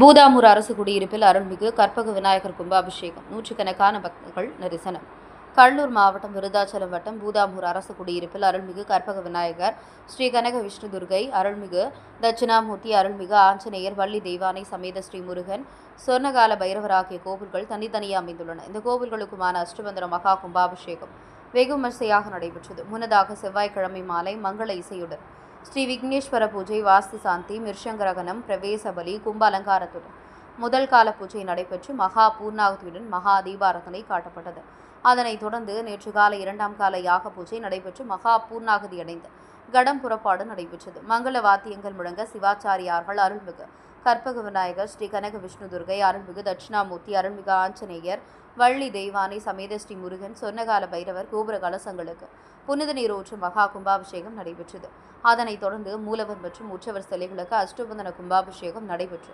பூதாமூர் அரசு குடியிருப்பில் அருள்மிகு கற்பக விநாயகர் கும்பாபிஷேகம். நூற்றுக்கணக்கான பக்தர்கள் தரிசனம். கடலூர் மாவட்டம் விருதாச்சலம் வட்டம் பூதாமூர் அரசு குடியிருப்பில் அருள்மிகு கற்பக விநாயகர், ஸ்ரீ கனக விஷ்ணு துர்கை, அருள்மிகு தட்சிணாமூர்த்தி, அருள்மிகு ஆஞ்சநேயர், வள்ளி தெய்வானை சமேத ஸ்ரீ முருகன், சொர்ணகால பைரவர் ஆகிய கோவில்கள் தனித்தனியே அமைந்துள்ளன. இந்த கோவில்களுக்குமான அஷ்டபந்தன மகா கும்பாபிஷேகம் வெகு விமர்சையாக நடைபெற்றது. முன்னதாக செவ்வாய்க்கிழமை மாலை மங்கள இசையுடன் ஸ்ரீ விக்னேஸ்வர பூஜை, வாஸ்து சாந்தி, மிருஷங்கரகணம், பிரவேச பலி, கும்ப அலங்காரத்துடன் முதல் கால பூஜை நடைபெற்று மகா பூர்ணாகுதியுடன் மகா தீபாரதனை காட்டப்பட்டது. அதனைத் தொடர்ந்து நேற்று காலை 2ஆம் கால யாக பூஜை நடைபெற்று மகா பூர்ணாகுதி அடைந்து கடம் புறப்பாடு நடைபெற்றது. மங்கள வாத்தியங்கள் முழங்க சிவாச்சாரியார்கள் அருள்மிகு கற்பக விநாயகர், ஸ்ரீ கனக விஷ்ணு துர்கை, அருள்மிகு தட்சிணாமூர்த்தி, அருள்மிகு ஆஞ்சநேயர், வள்ளி தெய்வானை சமேத ஸ்ரீ முருகன், சொர்ணகால பைரவர் கோபுர கலசங்களுக்கு புனித நீரூற்று மகா கும்பாபிஷேகம் நடைபெற்றது. அதனைத் தொடர்ந்து மூலவர் மற்றும் உற்சவர் சிலைகளுக்கு அஷ்டபந்தன கும்பாபிஷேகம் நடைபெற்று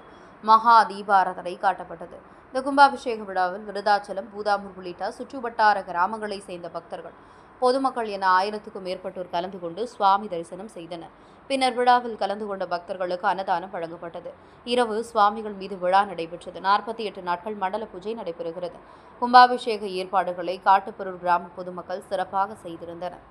மகா தீபாராதனை காட்டப்பட்டது. இந்த கும்பாபிஷேக விழாவில் விருதாச்சலம், பூதாமூர் உள்ளிட்ட சுற்றுவட்டார கிராமங்களைச் சேர்ந்த பக்தர்கள், பொதுமக்கள் என 1000க்கும் மேற்பட்டோர் கலந்து கொண்டு சுவாமி தரிசனம் செய்தனர். பின்னர் விழாவில் கலந்து கொண்ட பக்தர்களுக்கு அன்னதானம் வழங்கப்பட்டது. இரவு சுவாமிகள் மீது விழா நடைபெற்றது. 48 நாட்கள் மண்டல பூஜை நடைபெறுகிறது. கும்பாபிஷேக ஏற்பாடுகளை காட்டுப்பொருள் கிராம பொதுமக்கள் சிறப்பாக செய்திருந்தனர்.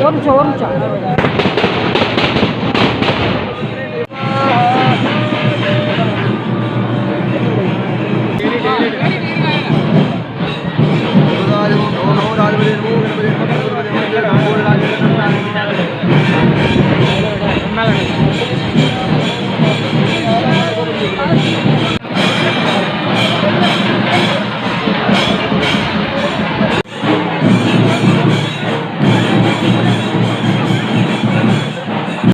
ஒரு நிமிஷம்